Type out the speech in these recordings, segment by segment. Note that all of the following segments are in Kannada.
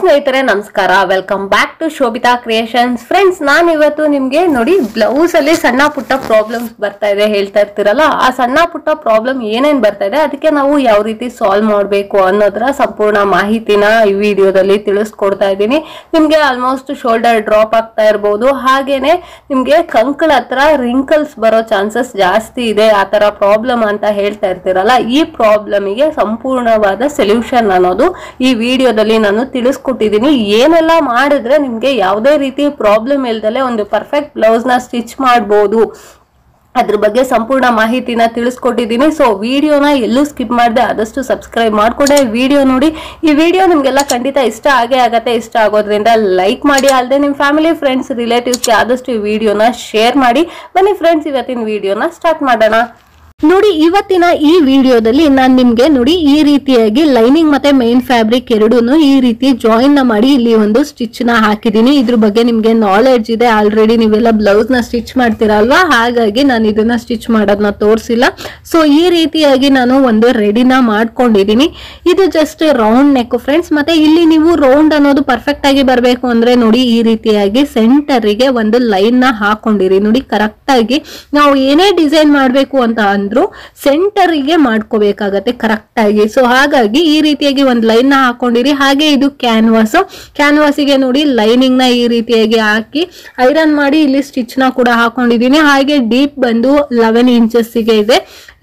ಸ್ನೇಹಿತರೆ ನಮಸ್ಕಾರ, welcome back to Shobhita creations. Friends, ನಾನು ಇವತ್ತು ನಿಮ್ಗೆ ನೋಡಿ ಬ್ಲೌಸ್ ಅಲ್ಲಿ ಸಣ್ಣ ಪುಟ್ಟ ಪ್ರಾಬ್ಲಮ್ಸ್ ಬರ್ತಾ ಇದೆ ಹೇಳ್ತಾ ಇರ್ತೀರಲ್ಲ, ಆ ಸಣ್ಣ ಪುಟ್ಟ ಪ್ರಾಬ್ಲಮ್ ಏನೇನ್ ಬರ್ತಾ ಇದೆ, ಅದಕ್ಕೆ ನಾವು ಯಾವ ರೀತಿ ಸಾಲ್ವ್ ಮಾಡಬೇಕು ಅನ್ನೋದರ ಸಂಪೂರ್ಣ ಮಾಹಿತಿನ ಈ ವಿಡಿಯೋದಲ್ಲಿ ತಿಳಿಸ್ಕೊಡ್ತಾ ಇದ್ದೀನಿ. ನಿಮ್ಗೆ ಆಲ್ಮೋಸ್ಟ್ ಶೋಲ್ಡರ್ ಡ್ರಾಪ್ ಆಗ್ತಾ ಇರಬಹುದು, ಹಾಗೇನೆ ನಿಮ್ಗೆ ಕಂಕಳ ಹತ್ರ ರಿಂಕಲ್ಸ್ ಬರೋ ಚಾನ್ಸಸ್ ಜಾಸ್ತಿ ಇದೆ, ಆ ತರ ಪ್ರಾಬ್ಲಮ್ ಅಂತ ಹೇಳ್ತಾ ಇರ್ತೀರಲ್ಲ. ಈ ಪ್ರಾಬ್ಲಮಿಗೆ ಸಂಪೂರ್ಣವಾದ ಸೊಲ್ಯೂಷನ್ ಅನ್ನೋದು ಈ ವಿಡಿಯೋದಲ್ಲಿ ನಾನು ತಿಳಿಸ್ಕೊಟ್ಟಿದ್ದೀನಿ. ಏನೆಲ್ಲ ಮಾಡಿದ್ರೆ ನಿಮ್ಗೆ ಯಾವುದೇ ರೀತಿ ಪ್ರಾಬ್ಲಮ್ ಇಲ್ದಲೆ ಒಂದು ಪರ್ಫೆಕ್ಟ್ ಬ್ಲೌಸ್ ನ ಸ್ಟಿಚ್ ಮಾಡಬಹುದು, ಅದ್ರ ಬಗ್ಗೆ ಸಂಪೂರ್ಣ ಮಾಹಿತಿನ ತಿಳಿಸ್ಕೊಟ್ಟಿದ್ದೀನಿ. ಸೊ ವಿಡಿಯೋನ ಎಲ್ಲೂ ಸ್ಕಿಪ್ ಮಾಡದೆ ಆದಷ್ಟು ಸಬ್ಸ್ಕ್ರೈಬ್ ಮಾಡ್ಕೊಂಡೆ ವಿಡಿಯೋ ನೋಡಿ. ಈ ವಿಡಿಯೋ ನಿಮ್ಗೆಲ್ಲ ಖಂಡಿತ ಇಷ್ಟ ಆಗತ್ತೆ. ಇಷ್ಟ ಆಗೋದ್ರಿಂದ ಲೈಕ್ ಮಾಡಿ, ಅಲ್ಲದೆ ನಿಮ್ಮ ಫ್ಯಾಮಿಲಿ ಫ್ರೆಂಡ್ಸ್ ರಿಲೇಟಿವ್ಸ್ಗೆ ಆದಷ್ಟು ಈ ವಿಡಿಯೋನ ಶೇರ್ ಮಾಡಿ. ಬನ್ನಿ ಫ್ರೆಂಡ್ಸ್, ಇವತ್ತಿನ ವಿಡಿಯೋನ ಸ್ಟಾರ್ಟ್ ಮಾಡೋಣ. ನೋಡಿ, ಇವತ್ತಿನ ಈ ವಿಡಿಯೋದಲ್ಲಿ ನಾನು ನಿಮ್ಗೆ ನೋಡಿ ಈ ರೀತಿಯಾಗಿ ಲೈನಿಂಗ್ ಮತ್ತೆ ಮೇನ್ ಫ್ಯಾಬ್ರಿಕ್ ಎರಡೂನು ಈ ರೀತಿ ಜಾಯಿನ್ ನ ಮಾಡಿ ಇಲ್ಲಿ ಒಂದು ಸ್ಟಿಚ್ ನ ಹಾಕಿದೀನಿ. ಇದ್ರ ಬಗ್ಗೆ ನಿಮ್ಗೆ ನಾಲೆಡ್ಜ್ ಇದೆ, ಆಲ್ರೆಡಿ ನೀವೆಲ್ಲ ಬ್ಲೌಸ್ ನ ಸ್ಟಿಚ್ ಮಾಡ್ತೀರಲ್ವಾ, ಹಾಗಾಗಿ ನಾನು ಇದನ್ನ ಸ್ಟಿಚ್ ಮಾಡೋದನ್ನ ತೋರಿಸಿಲ್ಲ. ಸೊ ಈ ರೀತಿಯಾಗಿ ನಾನು ಒಂದು ರೆಡಿನ ಮಾಡ್ಕೊಂಡಿದೀನಿ. ಇದು ಜಸ್ಟ್ ರೌಂಡ್ ನೆಕ್ ಫ್ರೆಂಡ್ಸ್. ಮತ್ತೆ ಇಲ್ಲಿ ನೀವು ರೌಂಡ್ ಅನ್ನೋದು ಪರ್ಫೆಕ್ಟ್ ಆಗಿ ಬರ್ಬೇಕು ಅಂದ್ರೆ ನೋಡಿ ಈ ರೀತಿಯಾಗಿ ಸೆಂಟರ್ ಗೆ ಒಂದು ಲೈನ್ ನ ಹಾಕೊಂಡಿರಿ. ನೋಡಿ, ಕರೆಕ್ಟ್ ಆಗಿ ನಾವು ಏನೇ ಡಿಸೈನ್ ಮಾಡ್ಬೇಕು ಅಂತ ಸೆಂಟರ್ ಗೆ ಮಾಡ್ಕೋಬೇಕಾಗತ್ತೆ ಕರೆಕ್ಟ್ ಆಗಿ. ಸೊ ಹಾಗಾಗಿ ಈ ರೀತಿಯಾಗಿ ಒಂದು ಲೈನ್ ನ ಹಾಕೊಂಡಿರಿ. ಹಾಗೆ ಇದು ಕ್ಯಾನ್ವಾಸಿಗೆ ನೋಡಿ ಲೈನಿಂಗ್ ನ ಈ ರೀತಿಯಾಗಿ ಹಾಕಿ ಐರನ್ ಮಾಡಿ ಇಲ್ಲಿ ಸ್ಟಿಚ್ ನ ಕೂಡ ಹಾಕೊಂಡಿದೀನಿ. ಹಾಗೆ ಡೀಪ್ ಬಂದು 11 ಇಂಚಸ್ ಗೆ ಇದೆ.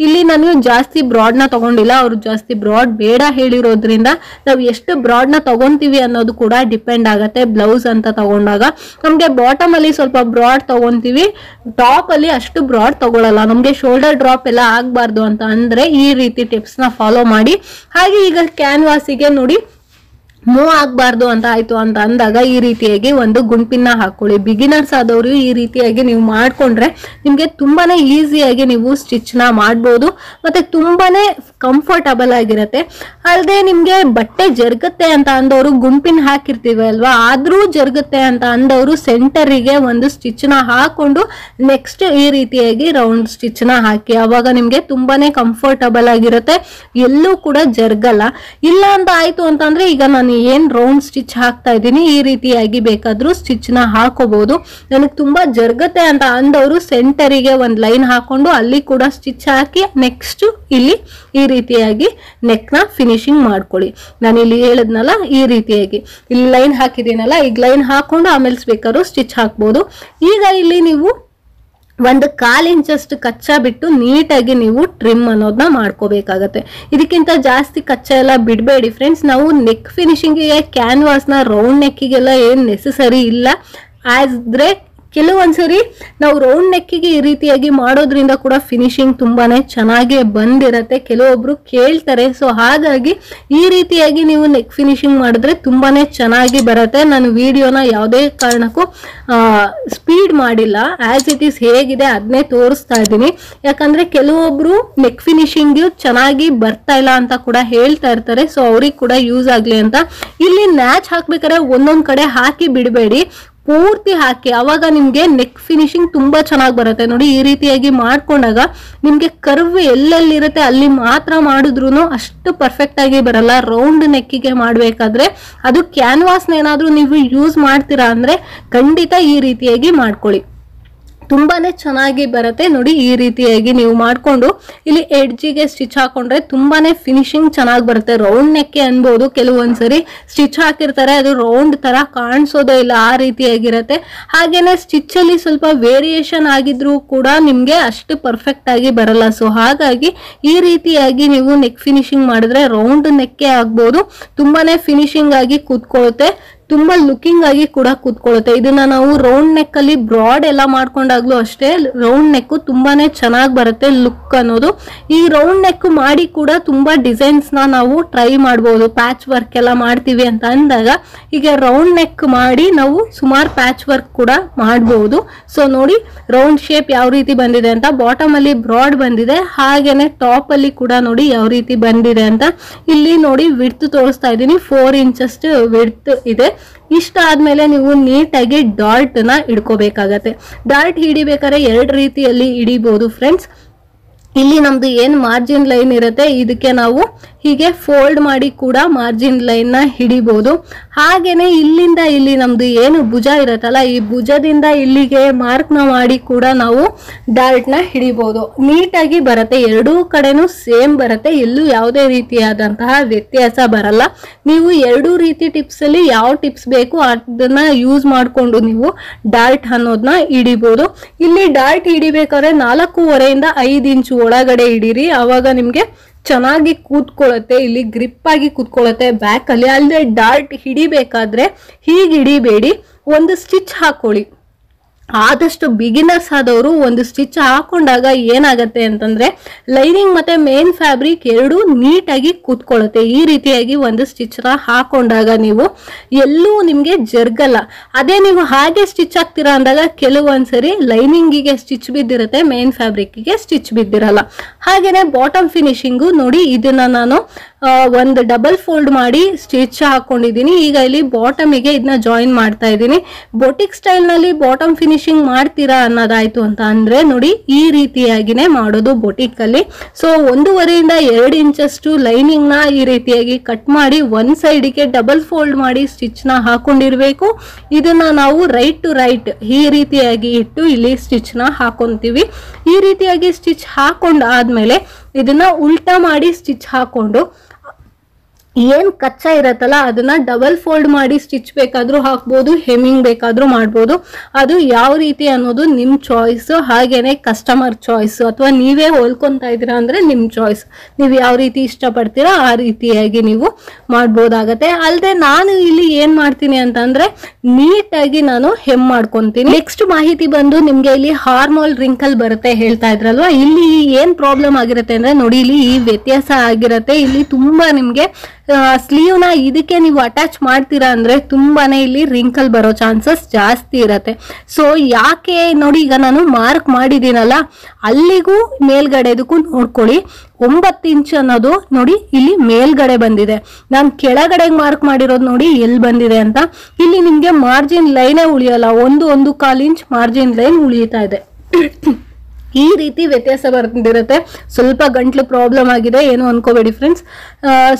ಇಲ್ಲಿ ನಾನು ಜಾಸ್ತಿ ಬ್ರಾಡ್ ನ ತಗೊಂಡಿಲ್ಲ, ಅವ್ರು ಜಾಸ್ತಿ ಬ್ರಾಡ್ ಬೇಡ ಹೇಳಿರೋದ್ರಿಂದ ನಾವು ಎಷ್ಟು ಬ್ರಾಡ್ ನ ತಗೊಂತೀವಿ ಅನ್ನೋದು ಕೂಡ ಡಿಪೆಂಡ್ ಆಗತ್ತೆ. ಬ್ಲೌಸ್ ಅಂತ ತಗೊಂಡಾಗ ನಮ್ಗೆ ಬಾಟಮ್ ಅಲ್ಲಿ ಸ್ವಲ್ಪ ಬ್ರಾಡ್ ತಗೊಂತೀವಿ, ಟಾಪ್ ಅಲ್ಲಿ ಅಷ್ಟು ಬ್ರಾಡ್ ತಗೊಳಲ್ಲ. ನಮ್ಗೆ ಶೋಲ್ಡರ್ ಡ್ರಾಪ್ ಎಲ್ಲ ಆಗ್ಬಾರ್ದು ಅಂತ ಅಂದ್ರೆ ಈ ರೀತಿ ಟಿಪ್ಸ್ ನ ಫಾಲೋ ಮಾಡಿ. ಹಾಗೆ ಈಗ ಕ್ಯಾನ್ವಾಸಿಗೆ ನೋಡಿ ಮೂವ್ ಆಗ್ಬಾರ್ದು ಅಂತ ಆಯ್ತು ಅಂತ ಅಂದಾಗ ಈ ರೀತಿಯಾಗಿ ಒಂದು ಗುಂಪಿನ ಹಾಕೊಳ್ಳಿ. ಬಿಗಿನರ್ಸ್ ಆದವರು ಈ ರೀತಿಯಾಗಿ ನೀವು ಮಾಡ್ಕೊಂಡ್ರೆ ನಿಮ್ಗೆ ತುಂಬಾನೇ ಈಸಿಯಾಗಿ ನೀವು ಸ್ಟಿಚ್ ನ ಮಾಡ್ಬೋದು, ಮತ್ತೆ ತುಂಬಾನೇ ಕಂಫರ್ಟಬಲ್ ಆಗಿರತ್ತೆ. ಅಲ್ಲದೆ ನಿಮ್ಗೆ ಬಟ್ಟೆ ಜರುಗುತ್ತೆ ಅಂತ ಅಂದವರು ಗುಂಪಿನ ಹಾಕಿರ್ತೀವಿ ಅಲ್ವಾ, ಆದ್ರೂ ಜರುಗುತ್ತೆ ಅಂತ ಅಂದವರು ಸೆಂಟರಿಗೆ ಒಂದು ಸ್ಟಿಚ್ ನ ಹಾಕೊಂಡು ನೆಕ್ಸ್ಟ್ ಈ ರೀತಿಯಾಗಿ ರೌಂಡ್ ಸ್ಟಿಚ್ ನ ಹಾಕಿ. ಅವಾಗ ನಿಮ್ಗೆ ತುಂಬಾನೇ ಕಂಫರ್ಟಬಲ್ ಆಗಿರುತ್ತೆ, ಎಲ್ಲೂ ಕೂಡ ಜರುಗಲ್ಲ. ಇಲ್ಲ ಅಂತ ಆಯ್ತು ಅಂತಂದ್ರೆ ಈಗ ನಾನು ಏನ್ ರೌಂಡ್ ಸ್ಟಿಚ್ ಹಾಕ್ತಾ ಇದ್ದೀನಿ ಈ ರೀತಿಯಾಗಿ ಬೇಕಾದ್ರೂ ಸ್ಟಿಚ್ ನ ಹಾಕೋಬಹುದು. ನನಗೆ ತುಂಬಾ ಜರುಗತ್ತೆ ಅಂತ ಅಂದವರು ಸೆಂಟರಿಗೆ ಒಂದ್ ಲೈನ್ ಹಾಕೊಂಡು ಅಲ್ಲಿ ಕೂಡ ಸ್ಟಿಚ್ ಹಾಕಿ ನೆಕ್ಸ್ಟ್ ಇಲ್ಲಿ ಈ ರೀತಿಯಾಗಿ ನೆಕ್ ನ ಫಿನಿಶಿಂಗ್ ಮಾಡ್ಕೊಳ್ಳಿ. ನಾನು ಇಲ್ಲಿ ಹೇಳದ್ನಲ್ಲ ಈ ರೀತಿಯಾಗಿ ಇಲ್ಲಿ ಲೈನ್ ಹಾಕಿದೀನಲ್ಲ, ಈಗ ಲೈನ್ ಹಾಕೊಂಡು ಆಮೇಲೆ ಬೇಕಾದ್ರೂ ಸ್ಟಿಚ್ ಹಾಕ್ಬೋದು. ಈಗ ಇಲ್ಲಿ ನೀವು ಒಂದು 1/4 ಇಂಚಷ್ಟು ಕಚ್ಚಾ ಬಿಟ್ಟು ನೀಟಾಗಿ ನೀವು ಟ್ರಿಮ್ ಅನ್ನೋದನ್ನ ಮಾಡ್ಕೋಬೇಕಾಗತ್ತೆ. ಇದಕ್ಕಿಂತ ಜಾಸ್ತಿ ಕಚ್ಚಾ ಎಲ್ಲ ಬಿಡಬೇಡಿ ಫ್ರೆಂಡ್ಸ್. ನಾವು ನೆಕ್ ಫಿನಿಶಿಂಗಿಗೆ ಕ್ಯಾನ್ವಾಸ್ನ ರೌಂಡ್ ನೆಕ್ಕಿಗೆಲ್ಲ ಏನ್ ನೆಸೆಸರಿ ಇಲ್ಲ. ಆದ್ರೆ ಕೆಲವೊಂದ್ಸರಿ ನಾವು ರೌಂಡ್ ನೆಕ್ಕಿಗೆ ಈ ರೀತಿಯಾಗಿ ಮಾಡೋದ್ರಿಂದ ಕೂಡ ಫಿನಿಶಿಂಗ್ ತುಂಬಾನೇ ಚೆನ್ನಾಗಿ ಬಂದಿರತ್ತೆ, ಕೆಲವೊಬ್ರು ಕೇಳ್ತಾರೆ. ಸೊ ಹಾಗಾಗಿ ಈ ರೀತಿಯಾಗಿ ನೀವು ನೆಕ್ ಫಿನಿಶಿಂಗ್ ಮಾಡಿದ್ರೆ ತುಂಬಾನೇ ಚೆನ್ನಾಗಿ ಬರುತ್ತೆ. ನಾನು ವಿಡಿಯೋನ ಯಾವುದೇ ಕಾರಣಕ್ಕೂ ಸ್ಪೀಡ್ ಮಾಡಿಲ್ಲ, ಆಸ್ ಇಟ್ ಈಸ್ ಹೇಗಿದೆ ಅದನ್ನೇ ತೋರಿಸ್ತಾ ಇದ್ದೀನಿ. ಯಾಕಂದ್ರೆ ಕೆಲವೊಬ್ರು ನೆಕ್ ಫಿನಿಶಿಂಗ್ ಚೆನ್ನಾಗಿ ಬರ್ತಾ ಇಲ್ಲ ಅಂತ ಕೂಡ ಹೇಳ್ತಾ ಇರ್ತಾರೆ. ಸೊ ಅವ್ರಿಗೆ ಕೂಡ ಯೂಸ್ ಆಗ್ಲಿ ಅಂತ ಇಲ್ಲಿ ನ್ಯಾಚ್ ಹಾಕ್ಬೇಕಾದ್ರೆ ಒಂದೊಂದ್ ಕಡೆ ಹಾಕಿ ಬಿಡಬೇಡಿ, ಪೂರ್ತಿ ಹಾಕಿ. ಅವಾಗ ನಿಮ್ಗೆ ನೆಕ್ ಫಿನಿಶಿಂಗ್ ತುಂಬಾ ಚೆನ್ನಾಗಿ ಬರುತ್ತೆ. ನೋಡಿ ಈ ರೀತಿಯಾಗಿ ಮಾಡ್ಕೊಂಡಾಗ ನಿಮ್ಗೆ ಕರ್ವ್ ಎಲ್ಲೆಲ್ಲಿರುತ್ತೆ ಅಲ್ಲಿ ಮಾತ್ರ ಮಾಡಿದ್ರು ಅಷ್ಟು ಪರ್ಫೆಕ್ಟ್ ಆಗಿ ಬರಲ್ಲ. ರೌಂಡ್ ನೆಕ್ಕಿಗೆ ಮಾಡ್ಬೇಕಾದ್ರೆ ಅದು ಕ್ಯಾನ್ವಾಸ್ನ ಏನಾದ್ರೂ ನೀವು ಯೂಸ್ ಮಾಡ್ತೀರಾ ಅಂದ್ರೆ ಖಂಡಿತ ಈ ರೀತಿಯಾಗಿ ಮಾಡ್ಕೊಳ್ಳಿ, ತುಂಬಾನೇ ಚೆನ್ನಾಗಿ ಬರುತ್ತೆ. ನೋಡಿ ಈ ರೀತಿಯಾಗಿ ನೀವು ಮಾಡ್ಕೊಂಡು ಇಲ್ಲಿ ಎಡ್ಜಿಗೆ ಸ್ಟಿಚ್ ಹಾಕೊಂಡ್ರೆ ತುಂಬಾನೇ ಫಿನಿಶಿಂಗ್ ಚೆನ್ನಾಗಿ ಬರುತ್ತೆ. ರೌಂಡ್ ನೆಕ್ಕೆ ಅನ್ಬೋದು, ಕೆಲವೊಂದ್ಸರಿ ಸ್ಟಿಚ್ ಹಾಕಿರ್ತಾರೆ ಅದು ರೌಂಡ್ ತರ ಕಾಣಿಸೋದೇ ಇಲ್ಲ, ಆ ರೀತಿಯಾಗಿರುತ್ತೆ. ಹಾಗೇನೆ ಸ್ಟಿಚ್ ಅಲ್ಲಿ ಸ್ವಲ್ಪ ವೇರಿಯೇಷನ್ ಆಗಿದ್ರು ಕೂಡ ನಿಮ್ಗೆ ಅಷ್ಟು ಪರ್ಫೆಕ್ಟ್ ಆಗಿ ಬರಲ್ಲ. ಸೊ ಹಾಗಾಗಿ ಈ ರೀತಿಯಾಗಿ ನೀವು ನೆಕ್ ಫಿನಿಶಿಂಗ್ ಮಾಡಿದ್ರೆ ರೌಂಡ್ ನೆಕ್ಕೆ ಆಗ್ಬೋದು, ತುಂಬಾನೇ ಫಿನಿಶಿಂಗ್ ಆಗಿ ಕೂತ್ಕೊಳ್ಳುತ್ತೆ, ತುಂಬಾ ಲುಕಿಂಗ್ ಆಗಿ ಕೂಡ ಕೂತ್ಕೊಳ್ಳುತ್ತೆ. ಇದನ್ನ ನಾವು ರೌಂಡ್ ನೆಕ್ ಅಲ್ಲಿ ಬ್ರಾಡ್ ಎಲ್ಲ ಮಾಡ್ಕೊಂಡಾಗ್ಲೂ ಅಷ್ಟೇ ರೌಂಡ್ ನೆಕ್ ತುಂಬಾನೇ ಚೆನ್ನಾಗಿ ಬರುತ್ತೆ ಲುಕ್ ಅನ್ನೋದು. ಈ ರೌಂಡ್ ನೆಕ್ ಮಾಡಿ ಕೂಡ ತುಂಬಾ ಡಿಸೈನ್ಸ್ ನ ನಾವು ಟ್ರೈ ಮಾಡಬಹುದು. ಪ್ಯಾಚ್ ವರ್ಕ್ ಎಲ್ಲ ಮಾಡ್ತೀವಿ ಅಂತ ಅಂದಾಗ ಈಗ ರೌಂಡ್ ನೆಕ್ ಮಾಡಿ ನಾವು ಸುಮಾರು ಪ್ಯಾಚ್ ವರ್ಕ್ ಕೂಡ ಮಾಡಬಹುದು. ಸೊ ನೋಡಿ ರೌಂಡ್ ಶೇಪ್ ಯಾವ ರೀತಿ ಬಂದಿದೆ ಅಂತ, ಬಾಟಮ್ ಅಲ್ಲಿ ಬ್ರಾಡ್ ಬಂದಿದೆ, ಹಾಗೇನೆ ಟಾಪ್ ಅಲ್ಲಿ ಕೂಡ ನೋಡಿ ಯಾವ ರೀತಿ ಬಂದಿದೆ ಅಂತ. ಇಲ್ಲಿ ನೋಡಿ ವಿಡ್ತ್ ತೋರಿಸ್ತಾ ಇದ್ದೀನಿ, 4 ಇಂಚಷ್ಟು ವಿಡ್ತ್ ಇದೆ. ಇಷ್ಟ ಆದ್ಮೇಲೆ ನೀವು ನೀಟಾಗಿ ಡಾರ್ಟ್ ನ ಇಡ್ಕೋಬೇಕಾಗತ್ತೆ. ಡಾರ್ಟ್ ಹಿಡಿಬೇಕಾದ್ರೆ 2 ರೀತಿಯಲ್ಲಿ ಹಿಡಿಬಹುದು ಫ್ರೆಂಡ್ಸ್. ಇಲ್ಲಿ ನಮ್ದು ಏನ್ ಮಾರ್ಜಿನ್ ಲೈನ್ ಇರುತ್ತೆ ಇದಕ್ಕೆ ನಾವು ಹೀಗೆ ಫೋಲ್ಡ್ ಮಾಡಿ ಕೂಡ ಮಾರ್ಜಿನ್ ಲೈನ್ ನ ಹಿಡಿಬಹುದು. ಹಾಗೇನೆ ಇಲ್ಲಿಂದ ಇಲ್ಲಿ ನಮ್ದು ಏನು ಭುಜ ಇರತ್ತಲ್ಲ, ಈ ಭುಜದಿಂದ ಇಲ್ಲಿಗೆ ಮಾರ್ಕ್ ನ ಮಾಡಿ ಕೂಡ ನಾವು ಡಾರ್ಟ್ ನ ಹಿಡಿಬಹುದು. ನೀಟಾಗಿ ಬರುತ್ತೆ, ಎರಡೂ ಕಡೆನೂ ಸೇಮ್ ಬರುತ್ತೆ, ಎಲ್ಲೂ ಯಾವುದೇ ರೀತಿಯಾದಂತಹ ವ್ಯತ್ಯಾಸ ಬರಲ್ಲ. ನೀವು ಎರಡೂ ರೀತಿ ಟಿಪ್ಸ್ ಅಲ್ಲಿ ಯಾವ ಟಿಪ್ಸ್ ಬೇಕು ಅದನ್ನ ಯೂಸ್ ಮಾಡಿಕೊಂಡು ನೀವು ಡಾರ್ಟ್ ಅನ್ನೋದನ್ನ ಹಿಡಿಬಹುದು. ಇಲ್ಲಿ ಡಾರ್ಟ್ ಹಿಡಿಬೇಕಾದ್ರೆ 4.5 ಇಂದ 5 ಇಂಚು ಒಳಗಡೆ ಹಿಡೀರಿ, ಅವಾಗ ನಿಮ್ಗೆ ಚೆನ್ನಾಗಿ ಕೂತ್ಕೊಳ್ಳುತ್ತೆ, ಇಲ್ಲಿ ಗ್ರಿಪ್ ಆಗಿ ಕೂತ್ಕೊಳ್ಳುತ್ತೆ ಬ್ಯಾಕ್ ಅಲ್ಲಿ. ಅಲ್ಲದೆ ಡಾರ್ಟ್ ಹಿಡಿಬೇಕಾದ್ರೆ ಹೀಗೆ ಹಿಡಿಬೇಡಿ, ಒಂದು ಸ್ಟಿಚ್ ಹಾಕೊಳ್ಳಿ. ಆದಷ್ಟು ಬಿಗಿನರ್ಸ್ ಆದವರು ಒಂದು ಸ್ಟಿಚ್ ಹಾಕೊಂಡಾಗ ಏನಾಗತ್ತೆ ಅಂತಂದ್ರೆ ಲೈನಿಂಗ್ ಮತ್ತೆ ಮೇನ್ ಫ್ಯಾಬ್ರಿಕ್ ಎರಡೂ ನೀಟಾಗಿ ಕೂತ್ಕೊಳ್ಳುತ್ತೆ. ಈ ರೀತಿಯಾಗಿ ಒಂದು ಸ್ಟಿಚ್ ಹಾಕೊಂಡಾಗ ನೀವು ಎಲ್ಲೂ ನಿಮ್ಗೆ ಜರ್ಗಲ್ಲ. ಅದೇ ನೀವು ಹಾಗೆ ಸ್ಟಿಚ್ ಹಾಕ್ತೀರಾ ಅಂದಾಗ ಕೆಲವೊಂದ್ಸರಿ ಲೈನಿಂಗಿಗೆ ಸ್ಟಿಚ್ ಬಿದ್ದಿರುತ್ತೆ, ಮೇನ್ ಫ್ಯಾಬ್ರಿಕ್ಗೆ ಸ್ಟಿಚ್ ಬಿದ್ದಿರಲ್ಲ. ಹಾಗೇನೆ ಬಾಟಮ್ ಫಿನಿಶಿಂಗು ನೋಡಿ, ಇದನ್ನ ನಾನು ಒಂದು ಡಬಲ್ ಫೋಲ್ಡ್ ಮಾಡಿ ಸ್ಟಿಚ್ ಹಾಕೊಂಡಿದ್ದೀನಿ. ಈಗ ಇಲ್ಲಿ ಬಾಟಮಿಗೆ ಇದನ್ನ ಜಾಯಿನ್ ಮಾಡ್ತಾ ಇದ್ದೀನಿ. ಬೊಟಿಕ್ ಸ್ಟೈಲ್ ನಲ್ಲಿ ಬಾಟಮ್ ಫಿನಿಶಿಂಗ್ ಮಾಡ್ತೀರಾ ಅನ್ನೋದಾಯ್ತು ಅಂತ ಅಂದ್ರೆ ನೋಡಿ, ಈ ರೀತಿಯಾಗಿನೇ ಮಾಡೋದು ಬೊಟಿಕ್ ಅಲ್ಲಿ. ಸೊ 1.5 ಇಂದ 2 ಇಂಚಷ್ಟು ಲೈನಿಂಗ್ ನ ಈ ರೀತಿಯಾಗಿ ಕಟ್ ಮಾಡಿ ಒಂದ್ ಸೈಡ್ಗೆ ಡಬಲ್ ಫೋಲ್ಡ್ ಮಾಡಿ ಸ್ಟಿಚ್ ನ ಹಾಕೊಂಡಿರ್ಬೇಕು. ಇದನ್ನ ನಾವು ರೈಟ್ ಟು ರೈಟ್ ಈ ರೀತಿಯಾಗಿ ಇಟ್ಟು ಇಲ್ಲಿ ಸ್ಟಿಚ್ ನ ಹಾಕೊಂತೀವಿ. ಈ ರೀತಿಯಾಗಿ ಸ್ಟಿಚ್ ಹಾಕೊಂಡ್ ಆದ್ಮೇಲೆ ಇದನ್ನ ಉಲ್ಟಾ ಮಾಡಿ ಸ್ಟಿಚ್ ಹಾಕೊಂಡು ಏನ್ ಕಚ್ಚಾ ಇರತ್ತಲ್ಲ ಅದನ್ನ ಡಬಲ್ ಫೋಲ್ಡ್ ಮಾಡಿ ಸ್ಟಿಚ್ ಬೇಕಾದ್ರೂ ಹಾಕ್ಬೋದು, ಹೆಮ್ಮಿಂಗ್ ಬೇಕಾದ್ರೂ ಮಾಡ್ಬೋದು. ಅದು ಯಾವ ರೀತಿ ಅನ್ನೋದು ನಿಮ್ ಚಾಯ್ಸ್, ಹಾಗೇನೆ ಕಸ್ಟಮರ್ ಚಾಯ್ಸ್, ಅಥವಾ ನೀವೇ ಹೊಲ್ಕೊಂತಾ ಇದೀರಾ ಅಂದ್ರೆ ನಿಮ್ ಚಾಯ್ಸ್. ನೀವು ಯಾವ ರೀತಿ ಇಷ್ಟಪಡ್ತೀರಾ ಆ ರೀತಿಯಾಗಿ ನೀವು ಮಾಡ್ಬೋದಾಗತ್ತೆ. ಅಲ್ಲದೆ ನಾನು ಇಲ್ಲಿ ಏನ್ ಮಾಡ್ತೀನಿ ಅಂತಂದ್ರೆ ನೀಟಾಗಿ ನಾನು ಹೆಮ್ ಮಾಡ್ಕೊಂತೀನಿ. ನೆಕ್ಸ್ಟ್ ಮಾಹಿತಿ ಬಂದು ನಿಮ್ಗೆ ಇಲ್ಲಿ ಹಾರ್ಮೋಲ್ ರಿಂಕಲ್ ಬರುತ್ತೆ ಹೇಳ್ತಾ ಇದ್ರಲ್ವಾ, ಇಲ್ಲಿ ಏನ್ ಪ್ರಾಬ್ಲಮ್ ಆಗಿರುತ್ತೆ ಅಂದ್ರೆ ನೋಡಿ, ಇಲ್ಲಿ ಈ ವ್ಯತ್ಯಾಸ ಆಗಿರುತ್ತೆ. ಇಲ್ಲಿ ತುಂಬಾ ನಿಮ್ಗೆ ಸ್ಲೀವ್ ನ ಇದಕ್ಕೆ ನೀವು ಅಟ್ಯಾಚ್ ಮಾಡ್ತೀರಾ ಅಂದ್ರೆ ತುಂಬಾನೇ ಇಲ್ಲಿ ರಿಂಕಲ್ ಬರೋ ಚಾನ್ಸಸ್ ಜಾಸ್ತಿ ಇರತ್ತೆ. ಸೊ ಯಾಕೆ ನೋಡಿ, ಈಗ ನಾನು ಮಾರ್ಕ್ ಮಾಡಿದ್ದೀನಲ್ಲ ಅಲ್ಲಿಗೂ ಮೇಲ್ಗಡೆದಕ್ಕೂ ನೋಡ್ಕೊಳ್ಳಿ. 9 ಇಂಚ್ ಅನ್ನೋದು ನೋಡಿ ಇಲ್ಲಿ ಮೇಲ್ಗಡೆ ಬಂದಿದೆ. ನಾನು ಕೆಳಗಡೆ ಮಾರ್ಕ್ ಮಾಡಿರೋದು ನೋಡಿ ಎಲ್ಲಿ ಬಂದಿದೆ ಅಂತ. ಇಲ್ಲಿ ನಿಮ್ಗೆ ಮಾರ್ಜಿನ್ ಲೈನೇ ಉಳಿಯಲ್ಲ, 1.25 ಇಂಚ್ ಮಾರ್ಜಿನ್ ಲೈನ್ ಉಳಿಯುತ್ತಾ ಇದೆ. ಈ ರೀತಿ ವ್ಯತ್ಯಾಸ ಬಂದಿರುತ್ತೆ. ಸ್ವಲ್ಪ ಗಂಟ್ಲು ಪ್ರಾಬ್ಲಮ್ ಆಗಿದೆ, ಏನು ಅನ್ಕೋಬೇಡಿ ಫ್ರೆಂಡ್ಸ್.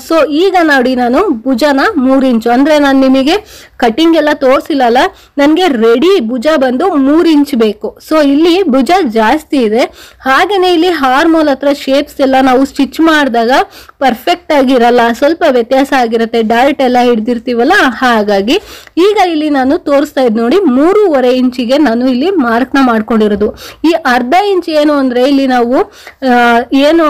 ಸೊ ಈಗ ನೋಡಿ, ನಾನು ಭುಜನ 3 ಇಂಚು ಅಂದ್ರೆ ನಾನು ನಿಮಗೆ ಕಟಿಂಗ್ ಎಲ್ಲ ತೋರಿಸಿಲ್ಲಲ್ಲ, ನನಗೆ ರೆಡಿ ಭುಜ ಬಂದು 3 ಇಂಚ್ ಬೇಕು. ಸೊ ಇಲ್ಲಿ ಭುಜ ಜಾಸ್ತಿ ಇದೆ. ಹಾಗೇನೆ ಇಲ್ಲಿ ಹಾರ್ಮೋಲ್ ಹತ್ರ ಶೇಪ್ಸ್ ಎಲ್ಲ ನಾವು ಸ್ಟಿಚ್ ಮಾಡಿದಾಗ ಪರ್ಫೆಕ್ಟ್ ಆಗಿರಲ್ಲ, ಸ್ವಲ್ಪ ವ್ಯತ್ಯಾಸ ಆಗಿರುತ್ತೆ, ಡಾರ್ಟ್ ಎಲ್ಲ ಹಿಡ್ದಿರ್ತೀವಲ್ಲ. ಹಾಗಾಗಿ ಈಗ ಇಲ್ಲಿ ನಾನು ತೋರಿಸ್ತಾ ಇದ್ ನೋಡಿ 3.5 ಇಂಚಿಗೆ ನಾನು ಇಲ್ಲಿ ಮಾರ್ಕ್ ನ ಮಾಡ್ಕೊಂಡಿರೋದು. ಈ ಅರ್ಧ ಇಂಚ್ ಏನು ಅಂದ್ರೆ ಇಲ್ಲಿ ನಾವು ಏನು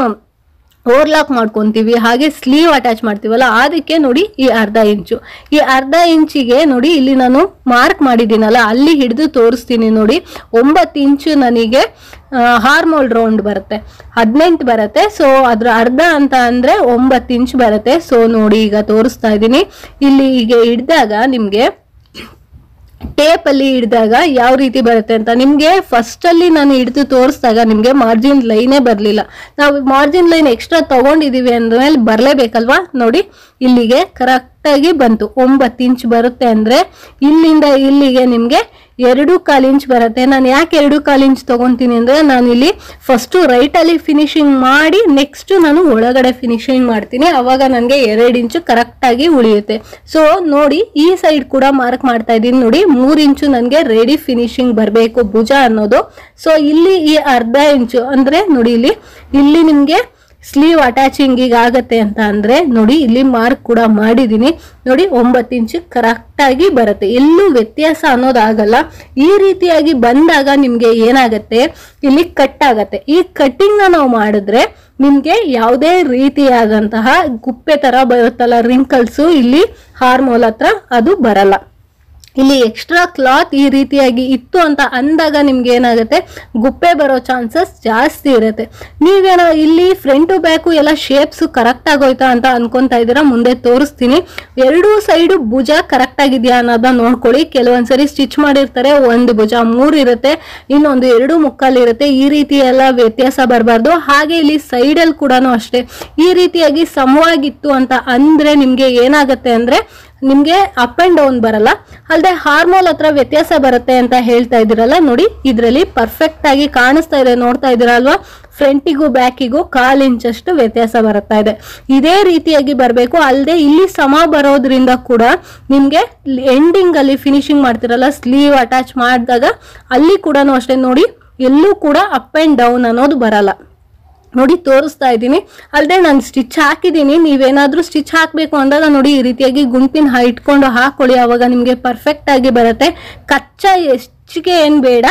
ಓವರ್ಲಾಕ್ ಮಾಡ್ಕೊಂತೀವಿ, ಹಾಗೆ ಸ್ಲೀವ್ ಅಟ್ಯಾಚ್ ಮಾಡ್ತೀವಲ್ಲ, ಅದಕ್ಕೆ ನೋಡಿ ಈ ಅರ್ಧ ಇಂಚು. ಈ ಅರ್ಧ ಇಂಚಿಗೆ ನೋಡಿ ಇಲ್ಲಿ ನಾನು ಮಾರ್ಕ್ ಮಾಡಿದ್ದೀನಲ್ಲ ಅಲ್ಲಿ ಹಿಡಿದು ತೋರಿಸ್ತೀನಿ ನೋಡಿ. 9 ಇಂಚು ನನಗೆ ಹಾರ್ಮೋಲ್ ರೌಂಡ್ ಬರುತ್ತೆ, 18 ಬರುತ್ತೆ. ಸೊ ಅದ್ರ ಅರ್ಧ ಅಂತ ಅಂದ್ರೆ 9 ಇಂಚ್ ಬರುತ್ತೆ. ಸೊ ನೋಡಿ ಈಗ ತೋರಿಸ್ತಾ ಇದ್ದೀನಿ. ಇಲ್ಲಿ ಈಗ ಹಿಡ್ದಾಗ ನಿಮ್ಗೆ ಟೇಪ್ ಅಲ್ಲಿ ಹಿಡಿದಾಗ ಯಾವ ರೀತಿ ಬರುತ್ತೆ ಅಂತ ನಿಮ್ಗೆ ಫಸ್ಟ್ ಅಲ್ಲಿ ನಾನು ಹಿಡಿದು ತೋರಿಸಿದಾಗ ನಿಮ್ಗೆ ಮಾರ್ಜಿನ್ ಲೈನೇ ಬರ್ಲಿಲ್ಲ. ನಾವು ಮಾರ್ಜಿನ್ ಲೈನ್ ಎಕ್ಸ್ಟ್ರಾ ತಗೊಂಡಿದೀವಿ ಅಂದ್ಮೇಲೆ ಬರ್ಲೇಬೇಕಲ್ವಾ. ನೋಡಿ ಇಲ್ಲಿಗೆ ಕರೆಕ್ಟ್ ಆಗಿ ಬಂತು, 9 ಇಂಚ್ ಬರುತ್ತೆ ಅಂದ್ರೆ ಇಲ್ಲಿಂದ ಇಲ್ಲಿಗೆ ನಿಮ್ಗೆ 2.25 ಇಂಚ್ ಬರುತ್ತೆ. ನಾನು ಯಾಕೆ 2.25 ಇಂಚ್ ತಗೊಂತೀನಿ ಅಂದ್ರೆ ನಾನು ಇಲ್ಲಿ ಫಸ್ಟ್ ರೈಟ್ ಅಲ್ಲಿ ಫಿನಿಶಿಂಗ್ ಮಾಡಿ ನೆಕ್ಸ್ಟ್ ನಾನು ಒಳಗಡೆ ಫಿನಿಶಿಂಗ್ ಮಾಡ್ತೀನಿ, ಅವಾಗ ನನಗೆ 2 ಇಂಚು ಕರೆಕ್ಟ್ ಆಗಿ ಉಳಿಯುತ್ತೆ. ಸೊ ನೋಡಿ ಈ ಸೈಡ್ ಕೂಡ ಮಾರ್ಕ್ ಮಾಡ್ತಾ ಇದ್ದೀನಿ ನೋಡಿ, 3 ಇಂಚು ನನಗೆ ರೆಡಿ ಫಿನಿಶಿಂಗ್ ಬರಬೇಕು ಭುಜ ಅನ್ನೋದು. ಸೊ ಇಲ್ಲಿ ಈ ಅರ್ಧ ಇಂಚು ಅಂದ್ರೆ ನೋಡಿ ಇಲ್ಲಿ ನಿಮ್ಗೆ ಸ್ಲೀವ್ ಅಟ್ಯಾಚಿಂಗ್ ಈಗ ಆಗತ್ತೆ ಅಂತ ಅಂದ್ರೆ ನೋಡಿ ಇಲ್ಲಿ ಮಾರ್ಕ್ ಕೂಡ ಮಾಡಿದೀನಿ ನೋಡಿ. 9 ಇಂಚ್ ಕರೆಕ್ಟ್ ಆಗಿ ಬರುತ್ತೆ, ಎಲ್ಲೂ ವ್ಯತ್ಯಾಸ ಅನ್ನೋದಾಗಲ್ಲ. ಈ ರೀತಿಯಾಗಿ ಬಂದಾಗ ನಿಮ್ಗೆ ಏನಾಗತ್ತೆ, ಇಲ್ಲಿ ಕಟ್ ಆಗತ್ತೆ. ಈ ಕಟ್ಟಿಂಗ್ ನ ನಾವು ಮಾಡಿದ್ರೆ ನಿಮ್ಗೆ ಯಾವುದೇ ರೀತಿಯಾದಂತಹ ಗುಪ್ಪೆ ತರ ಬರುತ್ತಲ್ಲ ರಿಂಕಲ್ಸ್, ಇಲ್ಲಿ ಹಾರ್ಮೋಲ್ ಹತ್ರ ಅದು ಬರಲ್ಲ. ಇಲ್ಲಿ ಎಕ್ಸ್ಟ್ರಾ ಕ್ಲಾತ್ ಈ ರೀತಿಯಾಗಿ ಇತ್ತು ಅಂತ ಅಂದಾಗ ನಿಮ್ಗೆ ಏನಾಗುತ್ತೆ, ಗುಪ್ಪೆ ಬರೋ ಚಾನ್ಸಸ್ ಜಾಸ್ತಿ ಇರುತ್ತೆ. ನೀವೇನೋ ಇಲ್ಲಿ ಫ್ರಂಟ್ ಬ್ಯಾಕು ಎಲ್ಲ ಶೇಪ್ಸ್ ಕರೆಕ್ಟ್ ಆಗೋಯ್ತಾ ಅಂತ ಅನ್ಕೊಂತಾ ಇದ್ದೀರಾ, ಮುಂದೆ ತೋರಿಸ್ತೀನಿ. 2 ಸೈಡ್ ಭುಜ ಕರೆಕ್ಟ್ ಆಗಿದ್ಯಾ ಅನ್ನೋದನ್ನ ನೋಡ್ಕೊಳ್ಳಿ. ಕೆಲವೊಂದ್ಸರಿ ಸ್ಟಿಚ್ ಮಾಡಿರ್ತಾರೆ, ಒಂದು ಭುಜ 3 ಇರುತ್ತೆ, ಇನ್ನೊಂದು 2 ಮುಕ್ಕಾಲು ಇರುತ್ತೆ. ಈ ರೀತಿ ಎಲ್ಲ ವ್ಯತ್ಯಾಸ ಬರಬಾರ್ದು. ಹಾಗೆ ಇಲ್ಲಿ ಸೈಡಲ್ಲಿ ಕೂಡ ಅಷ್ಟೇ ಈ ರೀತಿಯಾಗಿ ಸಮವಾಗಿತ್ತು ಅಂತ ಅಂದ್ರೆ ನಿಮ್ಗೆ ಏನಾಗುತ್ತೆ ಅಂದ್ರೆ ನಿಮ್ಗೆ ಅಪ್ ಅಂಡ್ ಡೌನ್ ಬರಲ್ಲ. ಅಲ್ಲದೆ ಹಾರ್ಮೋಲ್ ಹತ್ರ ವ್ಯತ್ಯಾಸ ಬರುತ್ತೆ ಅಂತ ಹೇಳ್ತಾ ಇದ್ದೀರಲ್ಲ, ನೋಡಿ ಇದರಲ್ಲಿ ಪರ್ಫೆಕ್ಟ್ ಆಗಿ ಕಾಣಿಸ್ತಾ ಇದೆ, ನೋಡ್ತಾ ಇದ್ದೀರಲ್ವಾ, ಫ್ರಂಟಿಗೂ ಬ್ಯಾಕಿಗೂ 1/4 ಇಂಚಷ್ಟು ವ್ಯತ್ಯಾಸ ಬರುತ್ತಾ ಇದೆ. ಇದೇ ರೀತಿಯಾಗಿ ಬರಬೇಕು. ಅಲ್ಲದೆ ಇಲ್ಲಿ ಸಮ ಬರೋದ್ರಿಂದ ಕೂಡ ನಿಮ್ಗೆ ಎಂಡಿಂಗ್ ಅಲ್ಲಿ ಫಿನಿಶಿಂಗ್ ಮಾಡ್ತಿರಲ್ಲ, ಸ್ಲೀವ್ ಅಟ್ಯಾಚ್ ಮಾಡಿದಾಗ ಅಲ್ಲಿ ಕೂಡ ಅಷ್ಟೇ ನೋಡಿ, ಎಲ್ಲೂ ಕೂಡ ಅಪ್ ಅಂಡ್ ಡೌನ್ ಅನ್ನೋದು ಬರಲ್ಲ. ನೋಡಿ ತೋರಿಸ್ತಾ ಇದ್ದೀನಿ. ಅಲ್ಲದೆ ನಾನು ಸ್ಟಿಚ್ ಹಾಕಿದ್ದೀನಿ, ನೀವೇನಾದ್ರೂ ಸ್ಟಿಚ್ ಹಾಕಬೇಕು ಅಂದಾಗ ನೋಡಿ ಈ ರೀತಿಯಾಗಿ ಗುಂಪಿನ ಇಟ್ಕೊಂಡು ಹಾಕೊಳ್ಳಿ, ಅವಾಗ ನಿಮಗೆ ಪರ್ಫೆಕ್ಟ್ ಆಗಿ ಬರುತ್ತೆ. ಕಚ್ಚಾ ಹೆಚ್ಚಿಗೆ ಏನ್ ಬೇಡ,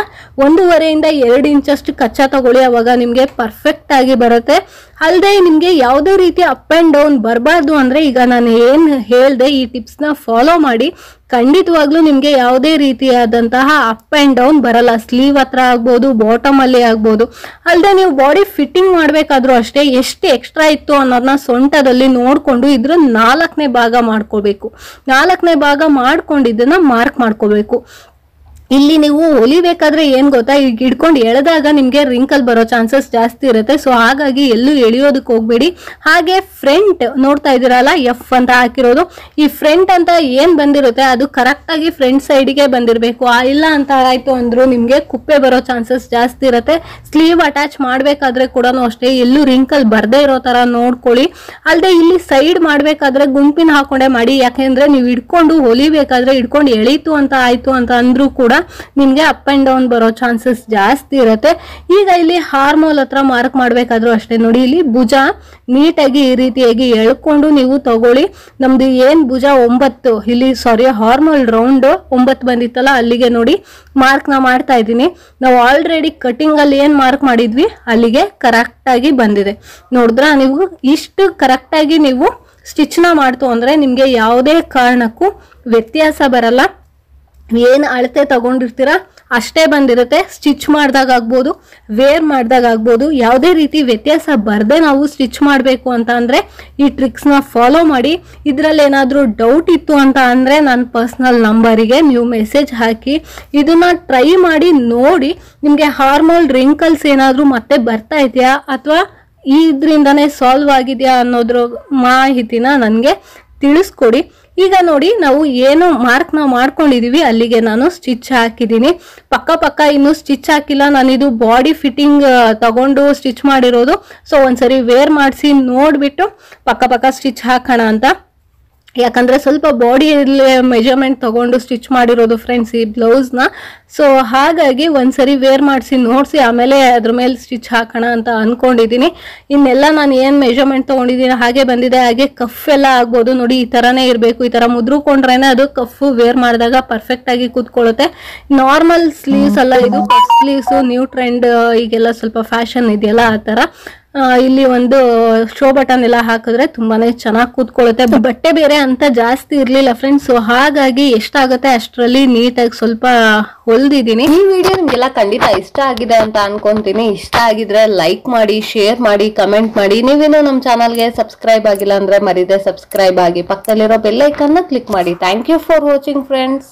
1.5 ಇಂದ 2 ಇಂಚಷ್ಟು ಕಚ್ಚಾ ತಗೊಳ್ಳಿ, ಅವಾಗ ನಿಮ್ಗೆ ಪರ್ಫೆಕ್ಟ್ ಆಗಿ ಬರುತ್ತೆ. ಅಲ್ಲದೆ ನಿಮ್ಗೆ ಯಾವುದೇ ರೀತಿ ಅಪ್ ಅಂಡ್ ಡೌನ್ ಬರಬಾರ್ದು ಅಂದ್ರೆ ಈಗ ನಾನು ಏನ್ ಹೇಳ್ದೆ ಈ ಟಿಪ್ಸ್ ನ ಫಾಲೋ ಮಾಡಿ, ಖಂಡಿತವಾಗ್ಲೂ ನಿಮ್ಗೆ ಯಾವುದೇ ರೀತಿಯಾದಂತಹ ಅಪ್ ಅಂಡ್ ಡೌನ್ ಬರಲ್ಲ. ಸ್ಲೀವ್ ಹತ್ರ ಆಗ್ಬೋದು, ಬಾಟಮ್ ಅಲ್ಲಿ ಆಗ್ಬೋದು. ಅಲ್ಲದೆ ನೀವು ಬಾಡಿ ಫಿಟ್ಟಿಂಗ್ ಮಾಡ್ಬೇಕಾದ್ರೂ ಅಷ್ಟೇ, ಎಷ್ಟು ಎಕ್ಸ್ಟ್ರಾ ಇತ್ತು ಅನ್ನೋದನ್ನ ಸೊಂಟದಲ್ಲಿ ನೋಡ್ಕೊಂಡು ಇದ್ರ 4ನೇ ಭಾಗ ಮಾಡ್ಕೋಬೇಕು. 4ನೇ ಭಾಗ ಮಾಡ್ಕೊಂಡು ಇದನ್ನ ಮಾರ್ಕ್ ಮಾಡ್ಕೋಬೇಕು. ಇಲ್ಲಿ ನೀವು ಹೊಲಿಬೇಕಾದ್ರೆ ಏನ್ ಗೊತ್ತಾ, ಈಗ ಹಿಡ್ಕೊಂಡು ಎಳೆದಾಗ ನಿಮ್ಗೆ ರಿಂಕಲ್ ಬರೋ ಚಾನ್ಸಸ್ ಜಾಸ್ತಿ ಇರುತ್ತೆ. ಸೊ ಹಾಗಾಗಿ ಎಲ್ಲೂ ಎಳೆಯೋದಕ್ಕೆ ಹೋಗ್ಬೇಡಿ. ಹಾಗೆ ಫ್ರಂಟ್ ನೋಡ್ತಾ ಇದೀರಲ್ಲ, ಎಫ್ ಅಂತ ಹಾಕಿರೋದು, ಈ ಫ್ರಂಟ್ ಅಂತ ಏನ್ ಬಂದಿರುತ್ತೆ ಅದು ಕರೆಕ್ಟ್ ಆಗಿ ಫ್ರಂಟ್ ಸೈಡ್ಗೆ ಬಂದಿರಬೇಕು. ಇಲ್ಲ ಅಂತ ಆಯ್ತು ಅಂದ್ರೂ ನಿಮ್ಗೆ ಕುಪ್ಪೆ ಬರೋ ಚಾನ್ಸಸ್ ಜಾಸ್ತಿ ಇರುತ್ತೆ. ಸ್ಲೀವ್ ಅಟ್ಯಾಚ್ ಮಾಡ್ಬೇಕಾದ್ರೆ ಕೂಡ ಅಷ್ಟೇ, ಎಲ್ಲೂ ರಿಂಕಲ್ ಬರ್ದೇ ಇರೋ ತರ ನೋಡ್ಕೊಳ್ಳಿ. ಅಲ್ಲದೆ ಇಲ್ಲಿ ಸೈಡ್ ಮಾಡ್ಬೇಕಾದ್ರೆ ಗುಂಪಿನ ಹಾಕೊಂಡೆ ಮಾಡಿ, ಯಾಕೆಂದ್ರೆ ನೀವು ಹಿಡ್ಕೊಂಡು ಹೊಲಿಬೇಕಾದ್ರೆ ಹಿಡ್ಕೊಂಡು ಎಳೀತು ಅಂತ ಆಯ್ತು ಅಂತ ಅಂದ್ರೂ ಕೂಡ ನಿಮ್ಗೆ ಅಪ್ ಅಂಡ್ ಡೌನ್ ಬರೋ ಚಾನ್ಸಸ್ ಜಾಸ್ತಿ ಇರುತ್ತೆ. ಈಗ ಇಲ್ಲಿ ಹಾರ್ಮೋಲ್ ಹತ್ರ ಮಾರ್ಕ್ ಮಾಡ್ಬೇಕಾದ್ರೂ ಅಷ್ಟೇ ನೋಡಿ, ಇಲ್ಲಿ ಭುಜ ನೀಟಾಗಿ ಈ ರೀತಿಯಾಗಿ ಎಳ್ಕೊಂಡು ನೀವು ತಗೊಳ್ಳಿ. ನಮ್ದು ಏನ್ ಭುಜ 9, ಇಲ್ಲಿ ಹಾರ್ಮೋಲ್ ರೌಂಡ್ 9 ಬಂದಿತ್ತಲ್ಲ, ಅಲ್ಲಿಗೆ ನೋಡಿ ಮಾರ್ಕ್ ನ ಮಾಡ್ತಾ ಇದ್ದೀನಿ. ನಾವು ಆಲ್ರೆಡಿ ಕಟಿಂಗ್ ಅಲ್ಲಿ ಏನ್ ಮಾರ್ಕ್ ಮಾಡಿದ್ವಿ ಅಲ್ಲಿಗೆ ಕರೆಕ್ಟ್ ಆಗಿ ಬಂದಿದೆ. ನೋಡಿದ್ರ, ನೀವು ಇಷ್ಟು ಕರೆಕ್ಟ್ ಆಗಿ ನೀವು ಸ್ಟಿಚ್ ನ ಮಾಡ್ತು ಅಂದ್ರೆ ನಿಮ್ಗೆ ಯಾವುದೇ ಕಾರಣಕ್ಕೂ ವ್ಯತ್ಯಾಸ ಬರಲ್ಲ. ಏನ್ ಅಳತೆ ತಗೊಂಡಿರ್ತೀರಾ ಅಷ್ಟೇ ಬಂದಿರುತ್ತೆ. ಸ್ಟಿಚ್ ಮಾಡಿದಾಗ ಆಗ್ಬೋದು, ವೇರ್ ಮಾಡಿದಾಗ ಆಗ್ಬೋದು, ಯಾವುದೇ ರೀತಿ ವ್ಯತ್ಯಾಸ ಬರ್ದೆ ನಾವು ಸ್ಟಿಚ್ ಮಾಡಬೇಕು ಅಂತ ಅಂದ್ರೆ ಈ ಟ್ರಿಕ್ಸ್ ನ ಫಾಲೋ ಮಾಡಿ. ಇದ್ರಲ್ಲಿ ಏನಾದ್ರೂ ಡೌಟ್ ಇತ್ತು ಅಂತ ಅಂದ್ರೆ ನನ್ನ ಪರ್ಸನಲ್ ನಂಬರಿಗೆ ನೀವು ಮೆಸೇಜ್ ಹಾಕಿ ಇದನ್ನ ಟ್ರೈ ಮಾಡಿ ನೋಡಿ. ನಿಮ್ಗೆ ಹಾರ್ಮೋಲ್ ರಿಂಕಲ್ಸ್ ಏನಾದ್ರೂ ಮತ್ತೆ ಬರ್ತಾ ಇದೆಯಾ ಅಥವಾ ಇದರಿಂದಾನೇ ಸಾಲ್ವ್ ಆಗಿದೆಯಾ ಅನ್ನೋದ್ರ ಮಾಹಿತಿನ ನನಗೆ ತಿಳಿಸ್ಕೊಡಿ. ಈಗ ನೋಡಿ, ನಾವು ಏನು ಮಾರ್ಕ್ ನಾವು ಮಾಡ್ಕೊಂಡಿದೀವಿ ಅಲ್ಲಿಗೆ ನಾನು ಸ್ಟಿಚ್ ಹಾಕಿದ್ದೀನಿ. ಪಕ್ಕ ಇನ್ನು ಸ್ಟಿಚ್ ಹಾಕಿಲ್ಲ, ನಾನು ಇದು ಬಾಡಿ ಫಿಟ್ಟಿಂಗ್ ತಗೊಂಡು ಸ್ಟಿಚ್ ಮಾಡಿರೋದು. ಸೊ ಒಂದ್ಸರಿ ವೇರ್ ಮಾಡಿಸಿ ನೋಡ್ಬಿಟ್ಟು ಪಕ್ಕ ಸ್ಟಿಚ್ ಹಾಕೋಣ ಅಂತ. ಯಾಕಂದ್ರೆ ಸ್ವಲ್ಪ ಬಾಡಿಯಲ್ಲಿ ಮೆಜರ್ಮೆಂಟ್ ತಗೊಂಡು ಸ್ಟಿಚ್ ಮಾಡಿರೋದು ಫ್ರೆಂಡ್ಸ್ ಈ ಬ್ಲೌಸ್ ನ. ಸೊ ಹಾಗಾಗಿ ಒಂದ್ಸರಿ ವೇರ್ ಮಾಡಿಸಿ ನೋಡಿಸಿ ಆಮೇಲೆ ಅದ್ರ ಮೇಲೆ ಸ್ಟಿಚ್ ಹಾಕೋಣ ಅಂತ ಅನ್ಕೊಂಡಿದೀನಿ. ಇನ್ನೆಲ್ಲ ನಾನು ಏನ್ ಮೆಜರ್ಮೆಂಟ್ ತಗೊಂಡಿದ್ದೀನಿ ಹಾಗೆ ಬಂದಿದೆ. ಹಾಗೆ ಕಫ್ ಎಲ್ಲ ಆಗ್ಬೋದು ನೋಡಿ, ಈ ತರನೇ ಇರಬೇಕು. ಈ ತರ ಮುದ್ರುಕೊಂಡ್ರೇನೆ ಅದು ಕಫ್ ವೇರ್ ಮಾಡಿದಾಗ ಪರ್ಫೆಕ್ಟ್ ಆಗಿ ಕೂತ್ಕೊಳ್ಳುತ್ತೆ. ನಾರ್ಮಲ್ ಸ್ಲೀವ್ಸ್ ಅಲ್ಲ ಇದು, ಕಫ್ ಸ್ಲೀವ್ಸ್ ನ್ಯೂ ಟ್ರೆಂಡ್, ಈಗೆಲ್ಲ ಸ್ವಲ್ಪ ಫ್ಯಾಷನ್ ಇದೆಯಲ್ಲ ಆ ತರ. ಇಲ್ಲಿ ಒಂದು ಶೋ ಬಟನ್ ಎಲ್ಲ ಹಾಕಿದ್ರೆ ತುಂಬಾನೇ ಚೆನ್ನಾಗಿ ಕೂತ್ಕೊಳ್ಳುತ್ತೆ. ಬಟ್ಟೆ ಬೇರೆ ಅಂತ ಜಾಸ್ತಿ ಇರ್ಲಿಲ್ಲ ಫ್ರೆಂಡ್ಸ್, ಸೊ ಹಾಗಾಗಿ ಎಷ್ಟಾಗುತ್ತೆ ಅಷ್ಟರಲ್ಲಿ ನೀಟಾಗಿ ಸ್ವಲ್ಪ ಹೊಲ್ದಿದ್ದೀನಿ. ಈ ವಿಡಿಯೋ ನಿಮ್ಗೆಲ್ಲ ಖಂಡಿತ ಇಷ್ಟ ಆಗಿದೆ ಅಂತ ಅನ್ಕೊಂತೀನಿ. ಇಷ್ಟ ಆಗಿದ್ರೆ ಲೈಕ್ ಮಾಡಿ, ಶೇರ್ ಮಾಡಿ, ಕಮೆಂಟ್ ಮಾಡಿ. ನೀವೇನು ನಮ್ಮ ಚಾನಲ್ಗೆ ಸಬ್ಸ್ಕ್ರೈಬ್ ಆಗಿಲ್ಲ ಅಂದ್ರೆ ಮರಿದೆ ಸಬ್ಸ್ಕ್ರೈಬ್ ಆಗಿ, ಪಕ್ಕದಲ್ಲಿರೋ ಬೆಲ್ ಐಕಾನ್ ನ ಕ್ಲಿಕ್ ಮಾಡಿ. Thank you for watching friends.